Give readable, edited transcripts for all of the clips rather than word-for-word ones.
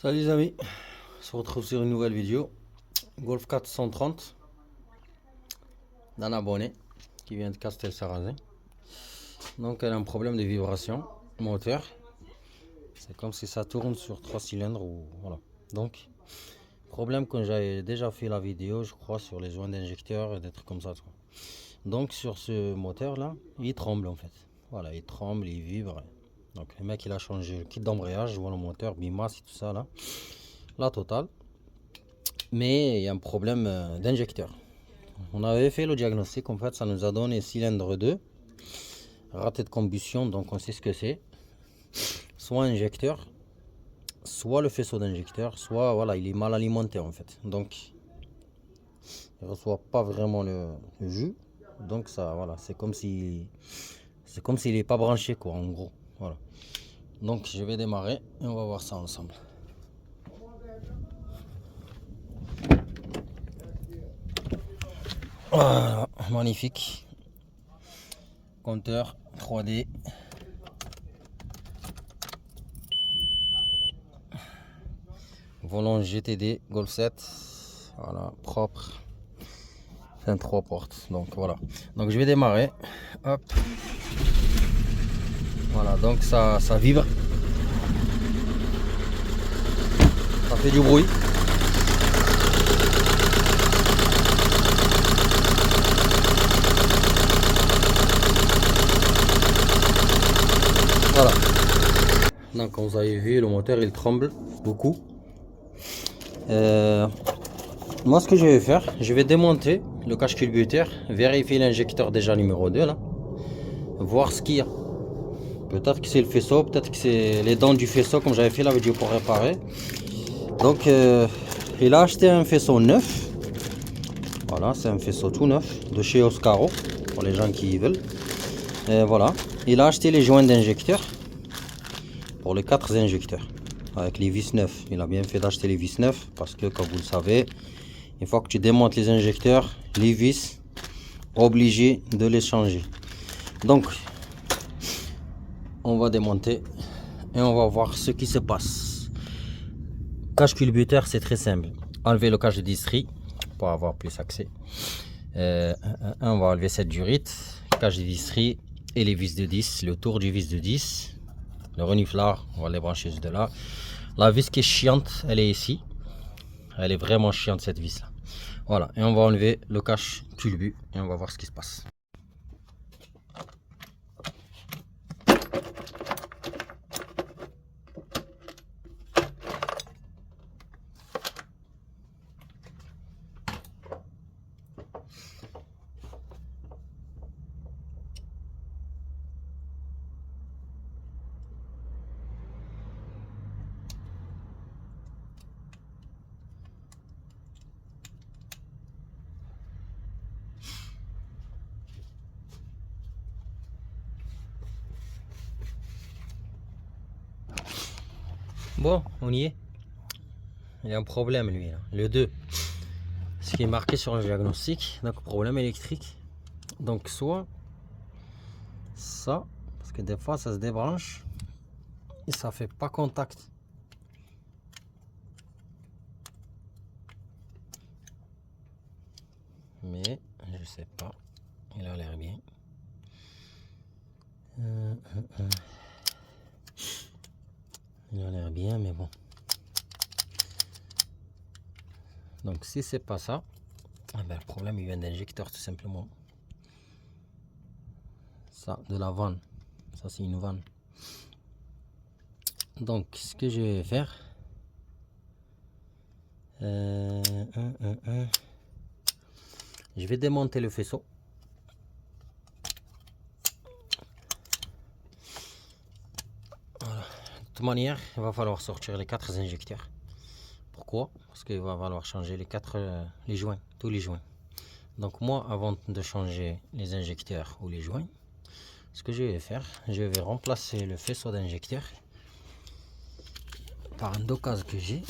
Salut les amis, on se retrouve sur une nouvelle vidéo. Golf 430 d'un abonné qui vient de Castel-Sarrazin. Donc elle a un problème de vibration moteur. C'est comme si ça tourne sur 3 cylindres ou voilà. Donc problème quand j'avais déjà fait la vidéo, je crois, sur les joints d'injecteur et des trucs comme ça. Donc sur ce moteur là, il tremble en fait. Voilà, il tremble, il vibre. Donc le mec il a changé le kit d'embrayage, je vois le moteur, bimas et tout ça là. La totale. Mais il y a un problème d'injecteur. On avait fait le diagnostic, en fait ça nous a donné cylindre 2, raté de combustion, donc on sait ce que c'est. Soit injecteur, soit le faisceau d'injecteur, soit voilà, il est mal alimenté en fait. Donc il ne reçoit pas vraiment le jus. Donc ça voilà, c'est comme s'il n'est pas branché quoi en gros. Voilà. Donc je vais démarrer et on va voir ça ensemble. Voilà, magnifique. Compteur 3D. Volant GTD Golf 7. Voilà, propre. 3 portes. Donc voilà. Donc je vais démarrer. Hop. Voilà, donc ça vibre. Ça fait du bruit. Voilà. Donc comme vous avez vu, le moteur il tremble beaucoup. Moi ce que je vais faire, je vais démonter le cache culbuteur, vérifier l'injecteur déjà numéro 2 là, voir ce qu'il y a. Peut-être que c'est le faisceau, peut-être que c'est les dents du faisceau comme j'avais fait la vidéo pour réparer. Donc il a acheté un faisceau neuf. Voilà, c'est un faisceau tout neuf de chez Oscaro pour les gens qui veulent. Et voilà, il a acheté les joints d'injecteur pour les 4 injecteurs avec les vis neufs. Il a bien fait d'acheter les vis neufs parce que, comme vous le savez, une fois que tu démontes les injecteurs, les vis, obligé de les changer. Donc, on va démonter et on va voir ce qui se passe. Cache culbuteur, c'est très simple. Enlever le cache de distri pour avoir plus accès. On va enlever cette durite, cache de distri et les vis de 10, le tour du vis de 10. Le reniflard, on va les brancher de là. La vis qui est chiante, elle est ici. Elle est vraiment chiante cette vis là. Voilà, et on va enlever le cache culbu et on va voir ce qui se passe. Bon, on y est. Il y a un problème lui, là. Le 2. Ce qui est marqué sur le diagnostic, donc problème électrique. Donc soit ça, parce que des fois ça se débranche et ça fait pas contact. Mais je sais pas, il a l'air bien. Il a l'air bien, mais bon. Donc si c'est pas ça, eh ben, le problème il vient d'injecteur tout simplement. Ça, de la vanne. Ça c'est une vanne. Donc ce que je vais faire, je vais démonter le faisceau. Voilà. De toute manière, il va falloir sortir les 4 injecteurs. Pourquoi? Parce qu'il va falloir changer les joints, tous les joints. Donc moi, avant de changer les injecteurs ou les joints, ce que je vais faire, je vais remplacer le faisceau d'injecteur par un docase que j'ai.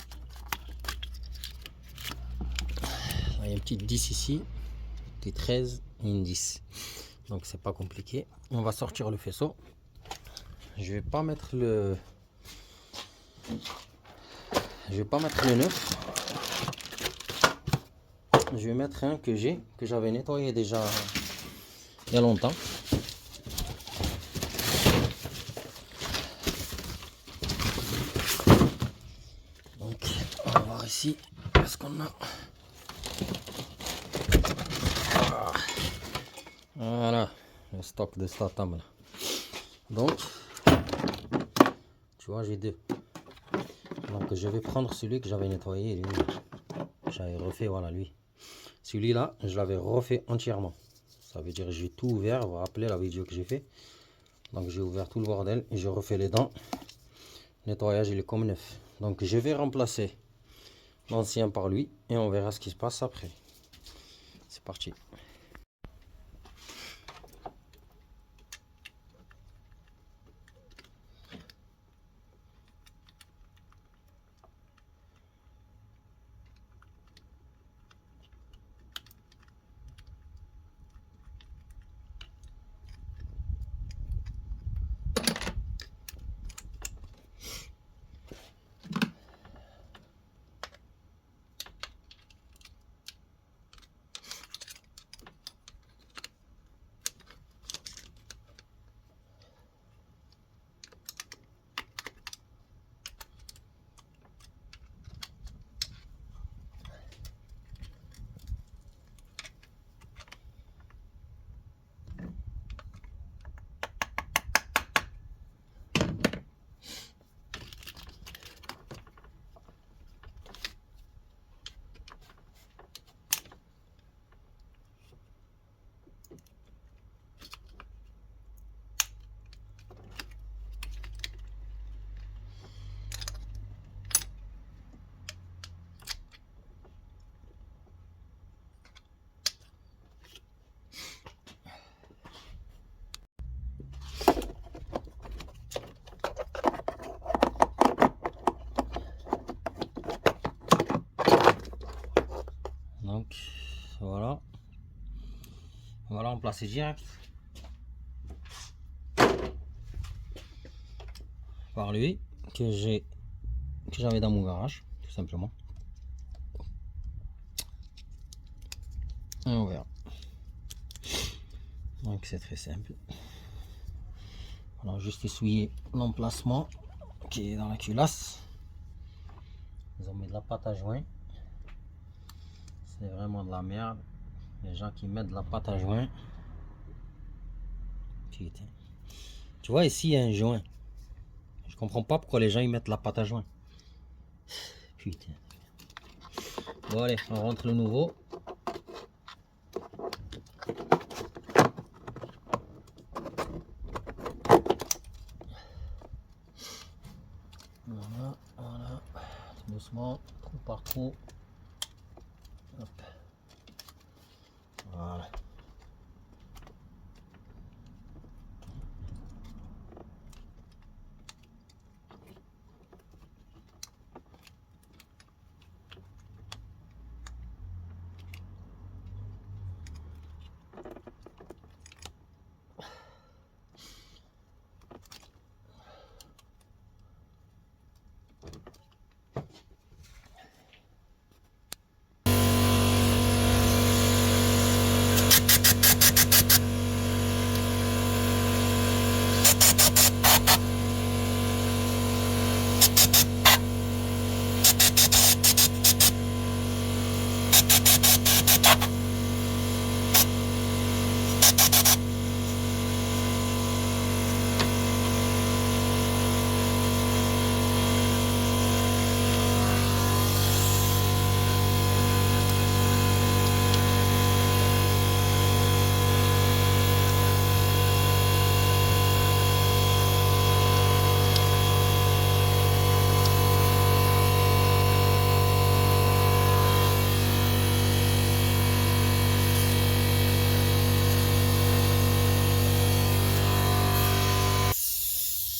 Il y a une petite 10 ici, une petite 13 et une 10. Donc c'est pas compliqué. On va sortir le faisceau. Je vais pas mettre je vais pas mettre le neuf. Je vais mettre un que j'avais nettoyé déjà il y a longtemps. Donc, on va voir ici ce qu'on a. Voilà, le stock de Statam là. Donc, tu vois, j'ai deux. Donc, je vais prendre celui que j'avais nettoyé. Lui, j'avais refait, voilà, lui. Celui-là, je l'avais refait entièrement. Ça veut dire que j'ai tout ouvert. Vous vous rappelez la vidéo que j'ai fait. Donc, j'ai ouvert tout le bordel et je refais les dents. Nettoyage, il est comme neuf. Donc, je vais remplacer l'ancien par lui et on verra ce qui se passe après. C'est parti. Donc, voilà. On va la remplacer direct par lui que j'avais dans mon garage, tout simplement. Et on verra. Donc c'est très simple. Voilà, juste essuyer l'emplacement qui est dans la culasse. Ils ont mis de la pâte à joint. C'est vraiment de la merde. Les gens qui mettent de la pâte à joint. Putain. Tu vois ici il y a un joint. Je comprends pas pourquoi les gens ils mettent de la pâte à joint. Putain. Bon allez, on rentre le nouveau. Voilà, voilà. Tout doucement, trou par trou. Hop. Voilà.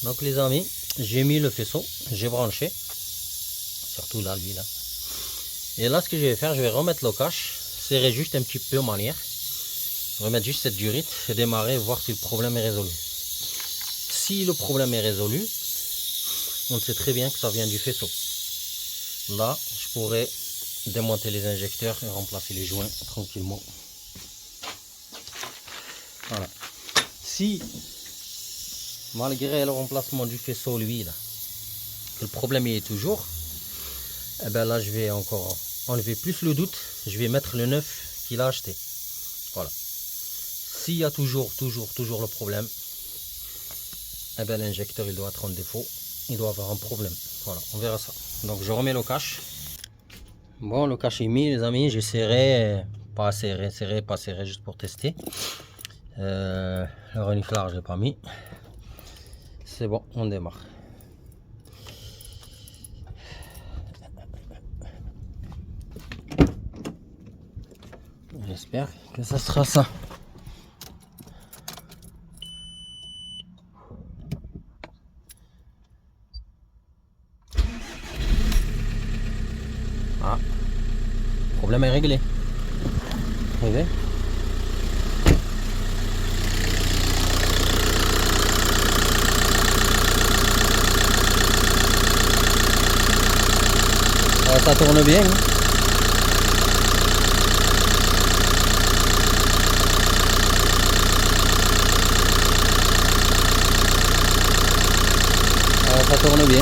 Donc les amis, j'ai mis le faisceau, j'ai branché, surtout là, lui là. Et là, ce que je vais faire, je vais remettre le cache, serrer juste un petit peu en manière, remettre juste cette durite et démarrer, voir si le problème est résolu. Si le problème est résolu, on sait très bien que ça vient du faisceau. là, je pourrais démonter les injecteurs et remplacer les joints tranquillement. Voilà. Si, malgré le remplacement du faisceau l'huile, le problème y est toujours, et ben là je vais encore enlever plus le doute, je vais mettre le neuf qu'il a acheté. Voilà. S'il y a toujours le problème, et ben l'injecteur il doit être en défaut, il doit avoir un problème. Voilà, on verra ça. Donc je remets le cache. Bon, le cache est mis les amis, j'ai serré, pas serré, pas serré, juste pour tester. Le reniflage je l'ai pas mis. C'est bon, on démarre. J'espère que ça sera ça. Ah, le problème est réglé. Vous voyez? Ça tourne bien. Hein? Ça tourne bien.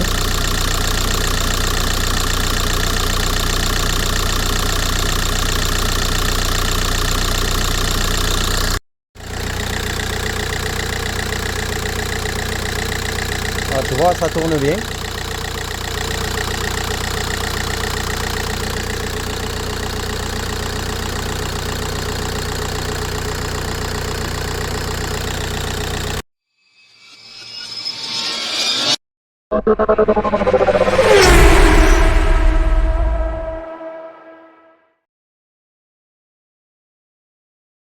Ah, tu vois, ça tourne bien.